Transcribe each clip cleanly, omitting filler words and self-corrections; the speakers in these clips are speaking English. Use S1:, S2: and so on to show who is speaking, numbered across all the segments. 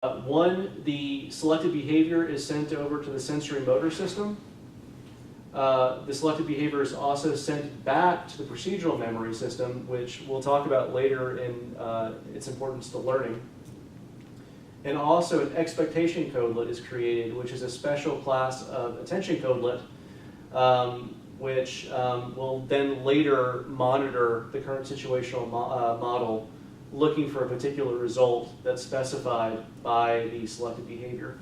S1: One, the selected behavior is sent over to the sensory motor system. The selected behavior is also sent back to the procedural memory system, which we'll talk about later in its importance to learning. And also an expectation codelet is created, which is a special class of attention codelet, which will then later monitor the current situational model, looking for a particular result that's specified by the selected behavior.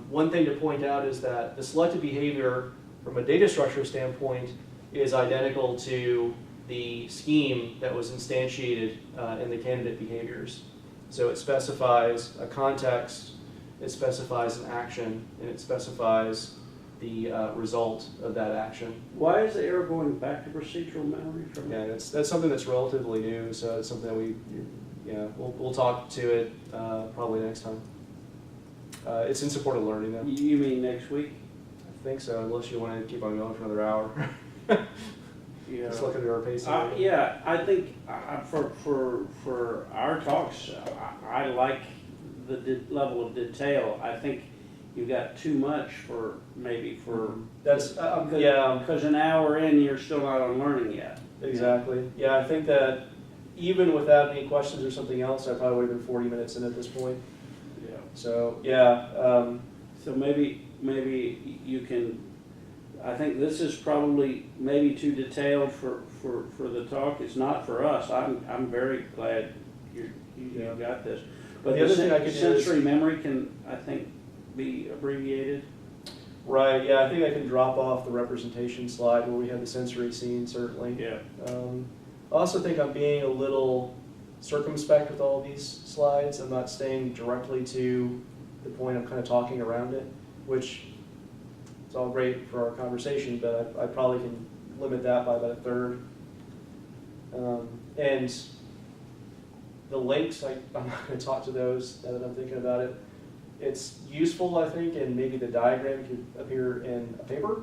S1: One thing to point out is that the selected behavior, from a data structure standpoint, is identical to the scheme that was instantiated in the candidate behaviors. So it specifies a context, it specifies an action, and it specifies the result of that action.
S2: Why is the error going back to procedural memory? From
S1: Yeah, that's something that's relatively new, so it's something that we'll talk to it probably next time. It's in support of learning though.
S2: You mean next week?
S1: I think so, unless you want to keep on going for another hour.
S2: Yeah.
S1: Just looking at our pacing.
S2: Yeah, I think for our talks, I like the level of detail. I think you've got too much for
S1: That's yeah.
S2: because an hour in you're still not on learning yet.
S1: Exactly. Yeah, I think that even without any questions or something else, I probably would have been 40 minutes in at this point.
S2: Yeah.
S1: So yeah.
S2: So maybe you can. I think this is probably maybe too detailed for the talk. It's not for us. I'm very glad you got this. But
S1: the other thing I could do
S2: sensory memory can, I think, be abbreviated.
S1: Right. Yeah, I think I can drop off the representation slide where we have the sensory scene, certainly.
S2: Yeah.
S1: I also think I'm being a little circumspect with all these slides. I'm not staying directly to the point. I'm kind of talking around it, which is all great for our conversation, but I probably can limit that by about a third. And the links, I'm not going to talk to those now that I'm thinking about it. It's useful, I think, and maybe the diagram could appear in a paper,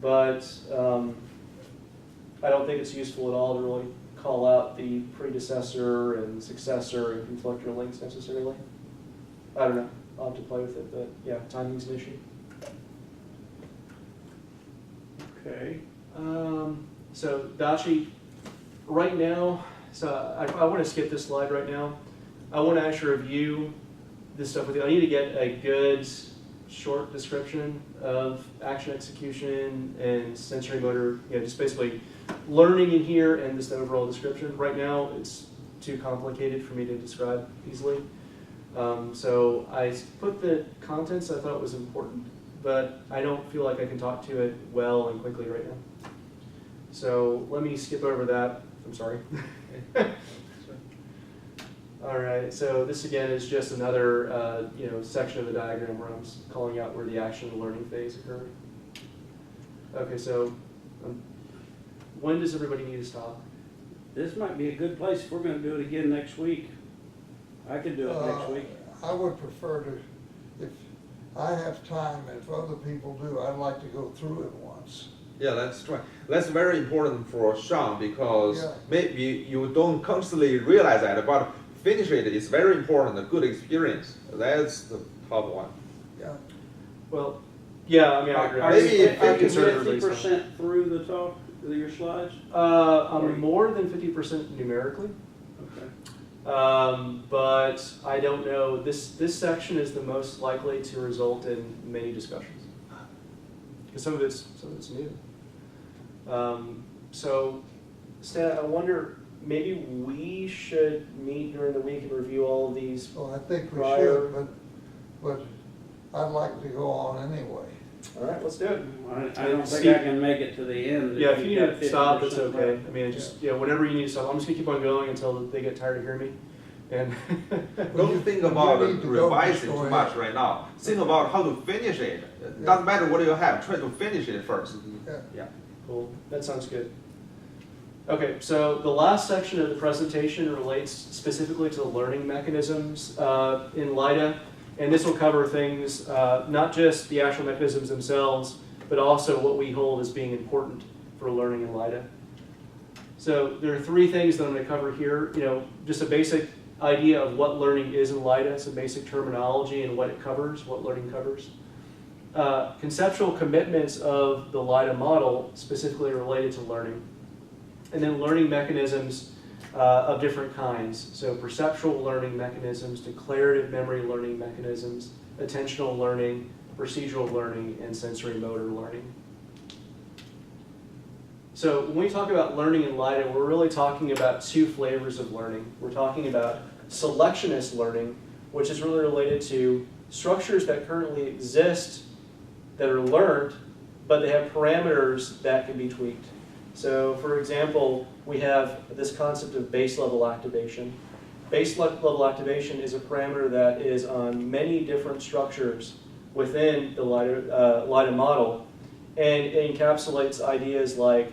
S1: but I don't think it's useful at all to really call out the predecessor and successor and conflictor links necessarily. I don't know. I'll have to play with it, but yeah, timing's an issue.
S2: Okay.
S1: So Dachi, right now, so I want to skip this slide right now. I want to actually review this stuff with you. I need to get a good short description of action execution and sensory motor, just basically learning in here and just the overall description. Right now, it's too complicated for me to describe easily. So I put the contents I thought was important, but I don't feel like I can talk to it well and quickly right now. So let me skip over that. I'm sorry. All right, so this again is just another section of the diagram where I'm calling out where the action and learning phase occurred. Okay, so when does everybody need to stop?
S2: This might be a good place if we're going to do it again next week. I could do it next week.
S3: I would prefer to, if I have time, if other people do, I'd like to go through it once.
S4: Yeah, that's right. That's very important for Sean because maybe you don't constantly realize that, but finish it is very important, a good experience. That's the top one.
S3: Yeah.
S1: Well, yeah, I mean, I agree.
S2: Are you
S1: conservatively
S2: 50% through the talk, your slides?
S1: I'm more than 50% numerically.
S2: Okay.
S1: But I don't know, this section is the most likely to result in many discussions. Because some of it's new. So, Stan, I wonder, maybe we should meet during the week and review all of these.
S3: Well, I think we
S1: prior.
S3: should, but I'd like to go on anyway.
S1: All right, let's do it.
S2: I don't think I can make it to the end.
S1: Yeah, if you need
S2: you've
S1: to
S2: got
S1: stop,
S2: 50%
S1: it's okay. I mean, just whenever you need to stop. I'm just gonna keep on going until they get tired of hearing me. And
S4: Don't think about
S3: need to go
S4: revising
S3: before
S4: too much right now. Think about how to finish it. Doesn't matter what you have, try to finish it first. Yeah.
S1: Cool, that sounds good. Okay, so the last section of the presentation relates specifically to the learning mechanisms in LIDA, and this will cover things, not just the actual mechanisms themselves, but also what we hold as being important for learning in LIDA. So there are three things that I'm going to cover here. Just a basic idea of what learning is in LIDA, some basic terminology and what it covers, what learning covers. Conceptual commitments of the LIDA model specifically related to learning. And then learning mechanisms of different kinds. So perceptual learning mechanisms, declarative memory learning mechanisms, attentional learning, procedural learning, and sensory motor learning. So when we talk about learning in LIDA, we're really talking about two flavors of learning. We're talking about selectionist learning, which is really related to structures that currently exist that are learned, but they have parameters that can be tweaked. So for example, we have this concept of base level activation. Base level activation is a parameter that is on many different structures within the LIDA model, and it encapsulates ideas like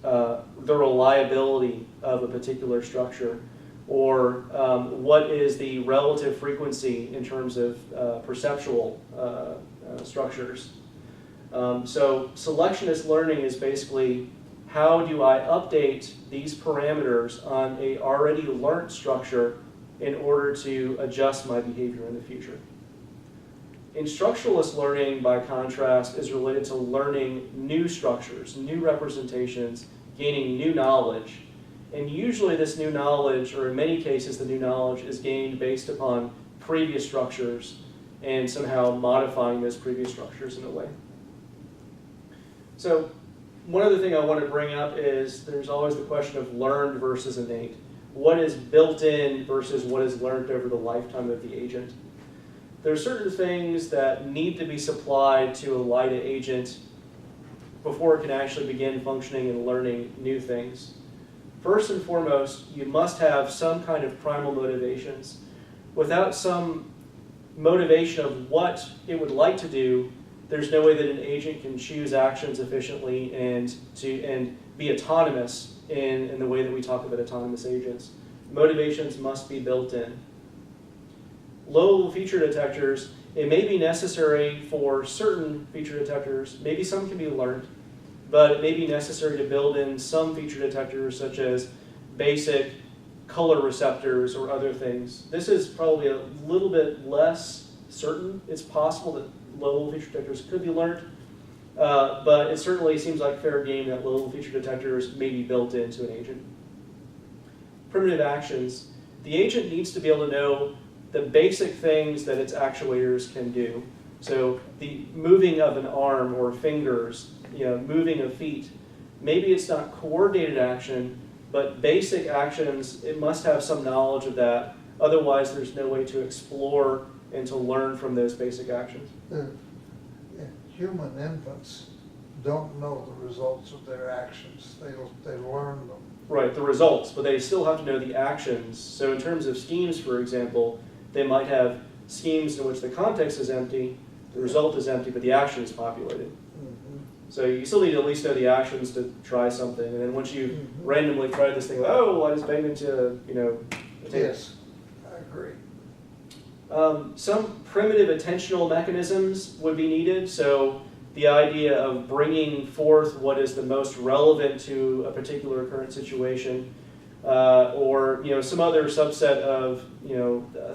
S1: the reliability of a particular structure, or what is the relative frequency in terms of perceptual structures. So selectionist learning is basically, how do I update these parameters on a already learned structure in order to adjust my behavior in the future? Instructionalist learning, by contrast, is related to learning new structures, new representations, gaining new knowledge. And usually this new knowledge, or in many cases the new knowledge, is gained based upon previous structures and somehow modifying those previous structures in a way. So one other thing I want to bring up is there's always the question of learned versus innate. What is built in versus what is learned over the lifetime of the agent? There are certain things that need to be supplied to a LIDA agent before it can actually begin functioning and learning new things. First and foremost, you must have some kind of primal motivations. Without some motivation of what it would like to do, there's no way that an agent can choose actions efficiently and be autonomous in the way that we talk about autonomous agents. Motivations must be built in. Low-level feature detectors, it may be necessary for certain feature detectors, maybe some can be learned, but it may be necessary to build in some feature detectors such as basic color receptors or other things. This is probably a little bit less certain. It's possible that low-level feature detectors could be learned, but it certainly seems like fair game that low-level feature detectors may be built into an agent. Primitive actions. The agent needs to be able to know the basic things that its actuators can do. So the moving of an arm or fingers, moving of feet. Maybe it's not coordinated action, but basic actions, it must have some knowledge of that. Otherwise, there's no way to explore and to learn from those basic actions.
S3: Human infants don't know the results of their actions. They learn them.
S1: Right, the results, but they still have to know the actions. So in terms of schemes, for example, they might have schemes in which the context is empty, the result is empty, but the action is populated.
S3: Mm-hmm.
S1: So you still need to at least know the actions to try something, and then once you randomly try this thing, oh, I just banged into, a table.
S3: Yes, I agree.
S1: Some primitive attentional mechanisms would be needed. So the idea of bringing forth what is the most relevant to a particular current situation, or some other subset of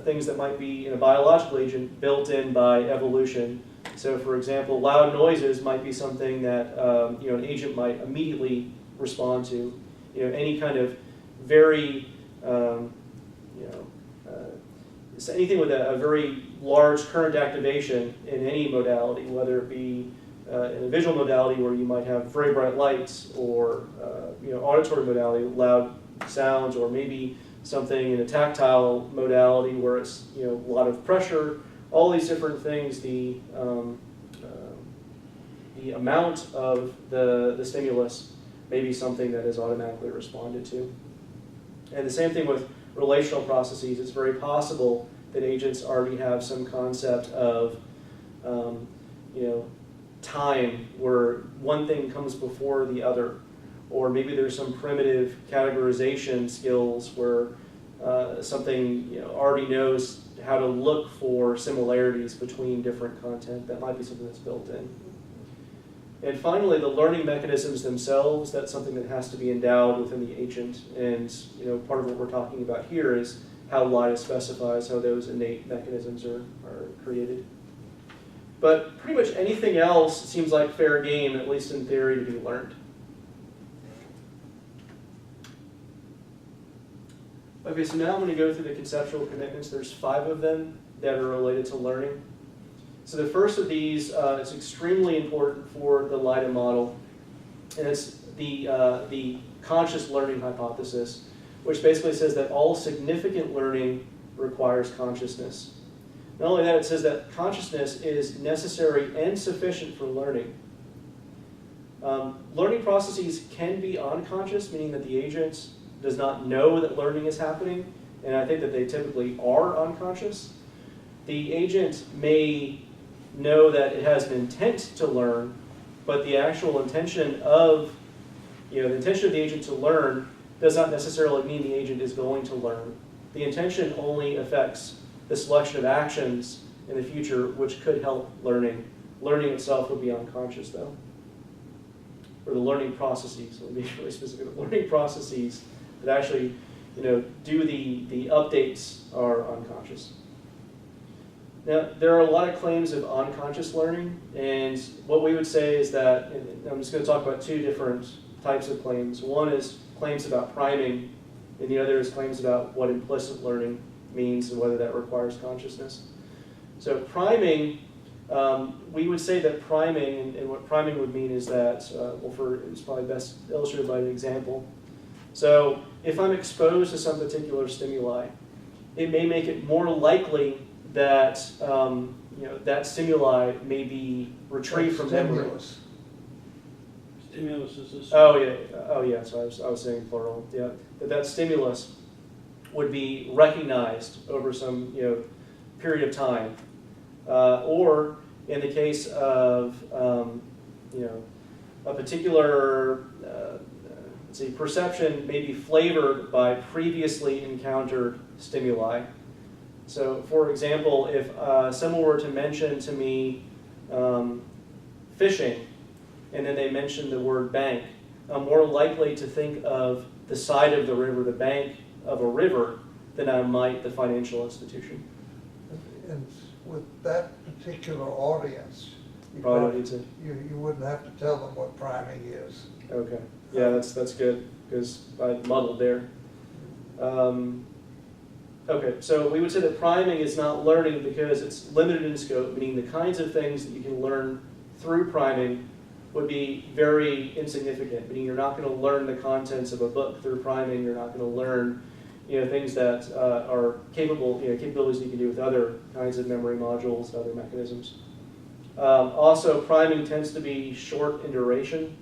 S1: things that might be in a biological agent built in by evolution. So for example, loud noises might be something that an agent might immediately respond to. Any kind of very anything with a very large current activation in any modality, whether it be in a visual modality where you might have very bright lights, or auditory modality, loud sounds, or maybe something in a tactile modality where it's a lot of pressure. All these different things, the amount of the stimulus may be something that is automatically responded to. And the same thing with relational processes. It's very possible that agents already have some concept of time, where one thing comes before the other, or maybe there's some primitive categorization skills where something already knows how to look for similarities between different content. That might be something that's built in. And finally, the learning mechanisms themselves, that's something that has to be endowed within the agent. And part of what we're talking about here is how LIDA specifies how those innate mechanisms are created. But pretty much anything else seems like fair game, at least in theory, to be learned. Okay, so now I'm going to go through the conceptual commitments. There's 5 of them that are related to learning. So the first of these is extremely important for the LIDA model, and it's the conscious learning hypothesis, which basically says that all significant learning requires consciousness. Not only that, it says that consciousness is necessary and sufficient for learning. Learning processes can be unconscious, meaning that the agent does not know that learning is happening, and I think that they typically are unconscious. The agent may know that it has an intent to learn, but the actual intention of, the intention of the agent to learn does not necessarily mean the agent is going to learn. The intention only affects the selection of actions in the future which could help learning. Learning itself would be unconscious though. Or the learning processes, let me be really specific, the learning processes that actually do the updates are unconscious. Now, there are a lot of claims of unconscious learning, and what we would say is that, and I'm just going to talk about 2 different types of claims. One is claims about priming, and the other is claims about what implicit learning means and whether that requires consciousness. So priming, we would say that priming, and what priming would mean is that, it's probably best illustrated by an example. So if I'm exposed to some particular stimuli, it may make it more likely that that stimuli may be retrieved from memory.
S2: Stimulus is this.
S1: Oh yeah. So I was saying plural. Yeah, that stimulus would be recognized over some period of time, or in the case of a particular perception may be flavored by previously encountered stimuli. So, for example, if someone were to mention to me fishing, and then they mention the word bank, I'm more likely to think of the side of the river, the bank of a river, than I might the financial institution.
S3: And with that particular audience,
S1: You probably don't need to.
S3: you wouldn't have to tell them what priming is.
S1: Okay. Yeah, that's good, because I muddled there. Okay, so we would say that priming is not learning because it's limited in scope, meaning the kinds of things that you can learn through priming would be very insignificant, meaning you're not going to learn the contents of a book through priming, you're not going to learn things that are capabilities you can do with other kinds of memory modules and other mechanisms. Also, priming tends to be short in duration.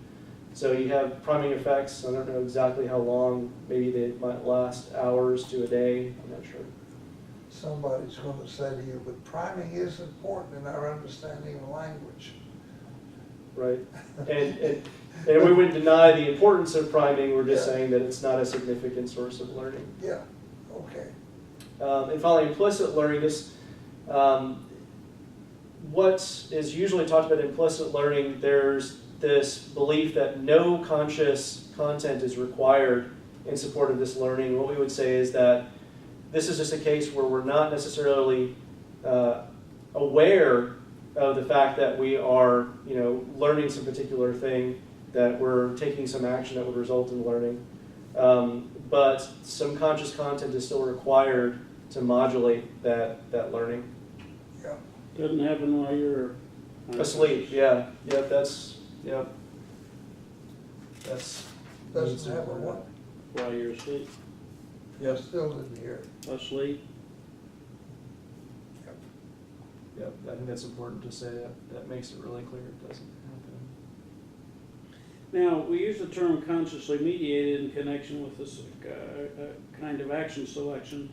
S1: So you have priming effects, I don't know exactly how long, maybe they might last hours to a day, I'm not sure.
S3: Somebody's going to say to you, but priming is important in our understanding of language.
S1: Right, and we wouldn't deny the importance of priming, we're just saying that it's not a significant source of learning.
S3: Yeah, okay.
S1: And finally, implicit learning, what is usually talked about implicit learning, there's this belief that no conscious content is required in support of this learning. What we would say is that this is just a case where we're not necessarily aware of the fact that we are, learning some particular thing, that we're taking some action that would result in learning. But some conscious content is still required to modulate that learning.
S3: Yeah.
S2: Doesn't happen while you're
S1: Asleep, yeah. That's
S3: Doesn't have a what?
S2: while you're asleep.
S3: Yes. Still didn't hear it.
S2: Asleep.
S1: Yep, I think that's important to say. That makes it really clear it doesn't happen.
S2: Now, we use the term consciously mediated in connection with this kind of action selection.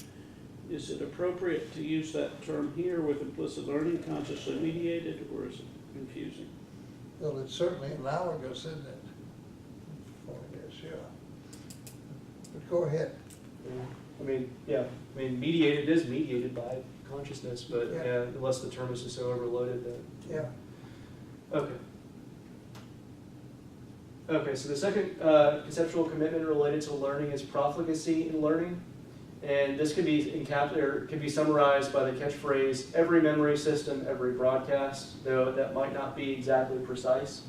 S2: Is it appropriate to use that term here with implicit learning, consciously mediated, or is it confusing?
S3: Well, it's certainly analogous, isn't it? Oh, yes, yeah. But go ahead.
S1: Mediated is mediated by consciousness, but
S3: Yeah.
S1: unless the term is just so overloaded that.
S3: Yeah.
S1: Okay, so the second conceptual commitment related to learning is profligacy in learning. And this can be summarized by the catchphrase, every memory system, every broadcast, though that might not be exactly precise.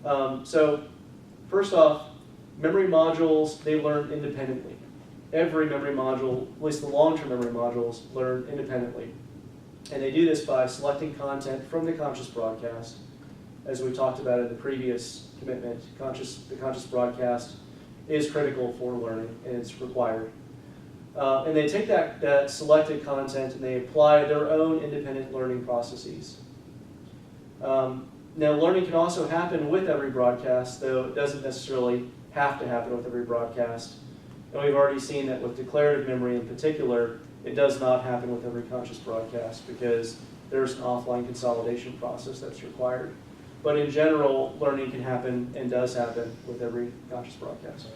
S1: So first off, memory modules, they learn independently. Every memory module, at least the long-term memory modules, learn independently. And they do this by selecting content from the conscious broadcast. As we talked about in the previous commitment, the conscious broadcast is critical for learning, and it's required. And they take that selected content and they apply their own independent learning processes. Now, learning can also happen with every broadcast, though it doesn't necessarily have to happen with every broadcast. And we've already seen that with declarative memory in particular, it does not happen with every conscious broadcast because there's an offline consolidation process that's required. But in general, learning can happen and does happen with every conscious broadcast.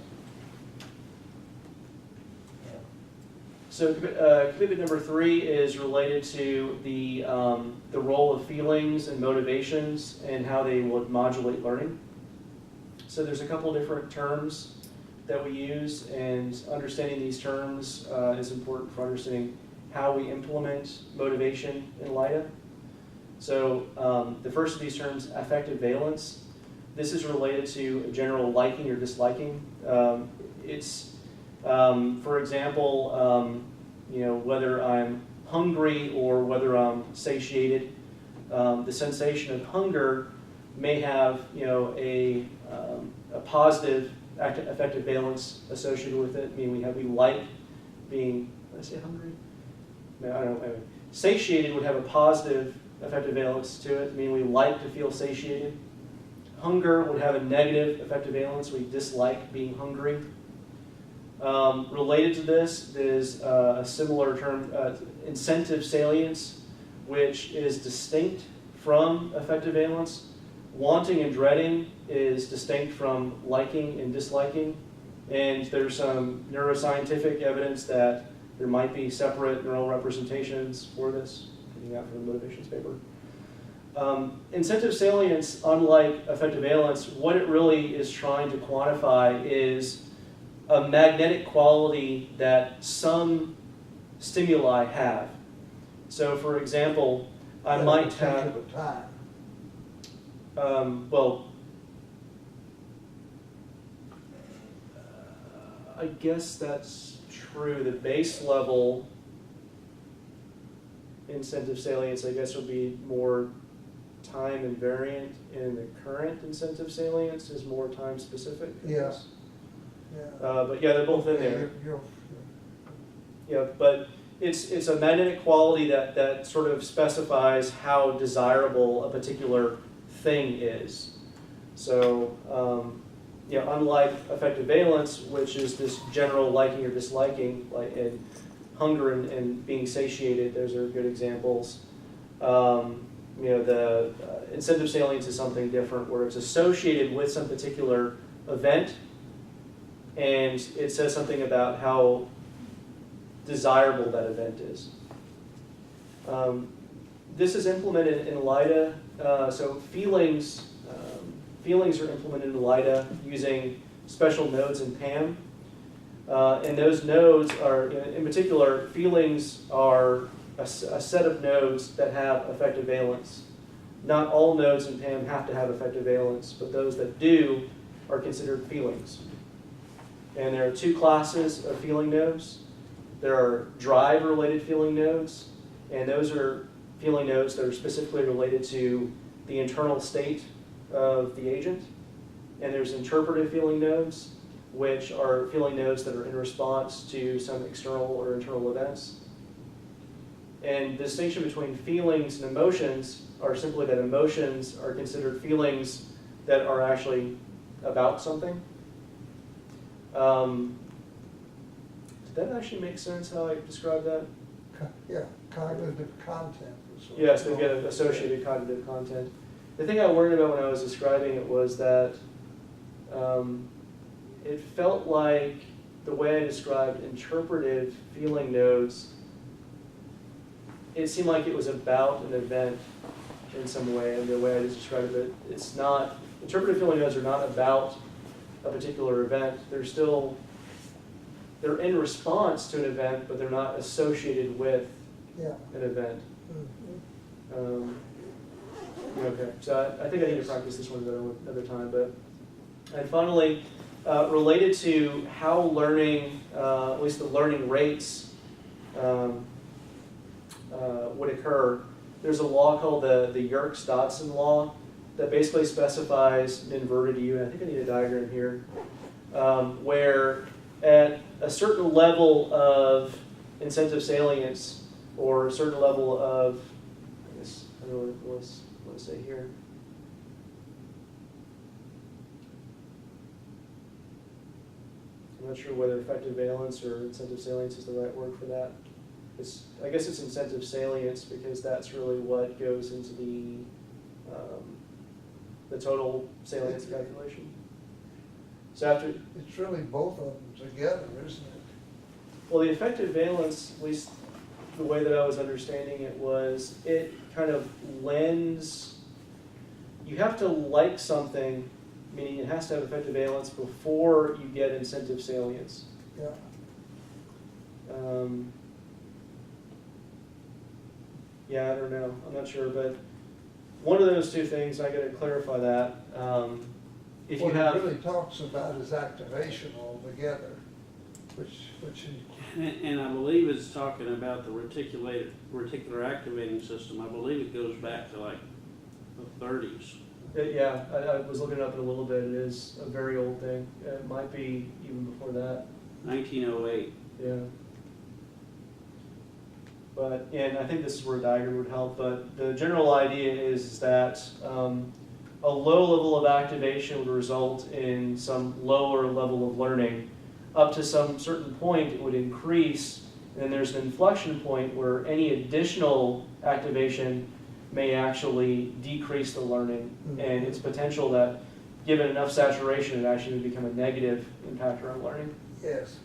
S1: So commitment number 3 is related to the role of feelings and motivations and how they would modulate learning. So there's a couple different terms that we use, and understanding these terms is important for understanding how we implement motivation in LIDA. So the first of these terms, affective valence, this is related to general liking or disliking. For example, whether I'm hungry or whether I'm satiated. The sensation of hunger may have, a positive affective valence associated with it. I mean, we like being, did I say hungry? No, I don't know. Satiated would have a positive affective valence to it. I mean, we like to feel satiated. Hunger would have a negative affective valence. We dislike being hungry. Related to this is a similar term, incentive salience, which is distinct from affective valence. Wanting and dreading is distinct from liking and disliking, and there's some neuroscientific evidence that there might be separate neural representations for this, coming out from the motivations paper. Incentive salience, unlike affective valence, what it really is trying to quantify is a magnetic quality that some stimuli have. So for example, I might have, I guess that's true. The base level incentive salience, I guess, would be more time invariant, and the current incentive salience is more time specific.
S3: Yeah.
S1: But yeah, they're both in there. Yeah, but it's a magnetic quality that sort of specifies how desirable a particular thing is. So, unlike affective valence, which is this general liking or disliking, like in hunger and being satiated, those are good examples. The incentive salience is something different, where it's associated with some particular event, and it says something about how desirable that event is. This is implemented in LIDA, so feelings are implemented in LIDA using special nodes in PAM. And those nodes are, in particular, feelings are a set of nodes that have affective valence. Not all nodes in PAM have to have affective valence, but those that do are considered feelings. And there are two classes of feeling nodes. There are drive-related feeling nodes, and those are feeling nodes that are specifically related to the internal state of the agent. And there's interpretive feeling nodes, which are feeling nodes that are in response to some external or internal events. And the distinction between feelings and emotions are simply that emotions are considered feelings that are actually about something. Did that actually make sense how I described that?
S3: Yeah, cognitive content.
S1: Yes, they've got associated cognitive content. The thing I worried about when I was describing it was that it felt like the way I described interpretive feeling nodes, it seemed like it was about an event in some way, and the way I just described it, it's not, interpretive feeling nodes are not about a particular event. They're still they're in response to an event, but they're not associated with
S3: Yeah.
S1: an event.
S3: Mhm.
S1: Okay, so I think I need to practice this one another time. But and finally, related to how learning, at least the learning rates, would occur, there's a law called the Yerkes-Dodson law that basically specifies an inverted U, and I think I need a diagram here, where at a certain level of incentive salience or a certain level of, I guess, I don't know what I want to say here. I'm not sure whether effective valence or incentive salience is the right word for that. I guess it's incentive salience because that's really what goes into the total salience calculation. So after,
S3: It's really both of them together, isn't it?
S1: well, the effective valence, at least the way that I was understanding it, was it kind of lends, you have to like something, meaning it has to have effective valence before you get incentive salience.
S3: Yeah.
S1: Yeah, I don't know. I'm not sure, but one of those two things, I got to clarify that. If you
S3: What
S1: have,
S3: it really talks about is activation altogether, which
S2: And I believe it's talking about the reticular activating system. I believe it goes back to like the 30s.
S1: yeah, I was looking it up in a little bit. It is a very old thing. It might be even before that.
S2: 1908.
S1: Yeah. But, and I think this is where a diagram would help, but the general idea is that a low level of activation would result in some lower level of learning. Up to some certain point, it would increase, and then there's an inflection point where any additional activation may actually decrease the learning, and it's potential that, given enough saturation, it actually would become a negative impactor on learning.
S3: yes.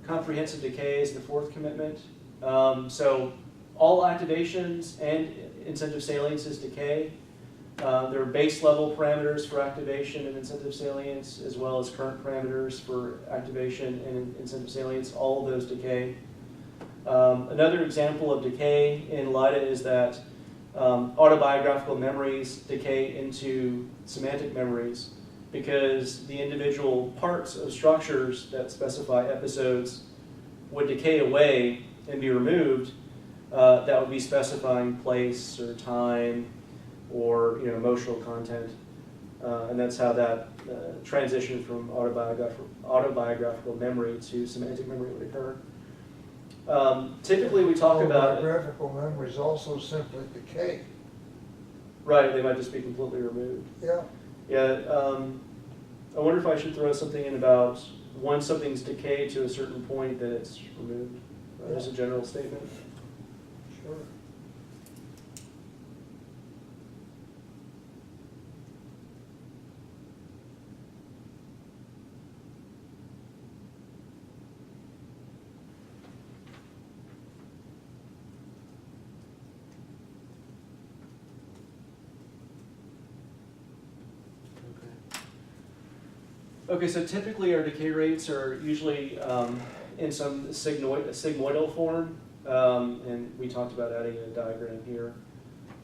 S1: Comprehensive decay is the fourth commitment. So all activations and incentive salience is decay. There are base level parameters for activation and incentive salience, as well as current parameters for activation and incentive salience. All of those decay. Another example of decay in LIDA is that autobiographical memories decay into semantic memories, because the individual parts of structures that specify episodes would decay away and be removed. That would be specifying place or time or emotional content. And that's how that transition from autobiographical memory to semantic memory would occur. Typically we talk about...
S3: Autobiographical memories also simply decay.
S1: Right, they might just be completely removed.
S3: Yeah.
S1: Yeah, I wonder if I should throw something in about once something's decayed to a certain point that it's removed, as a general statement.
S3: Sure.
S1: Okay, so typically our decay rates are usually in some sigmoidal form, and we talked about adding a diagram here.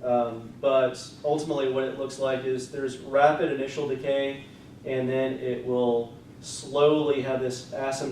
S1: But ultimately what it looks like is there's rapid initial decay, and then it will slowly have this asymptotic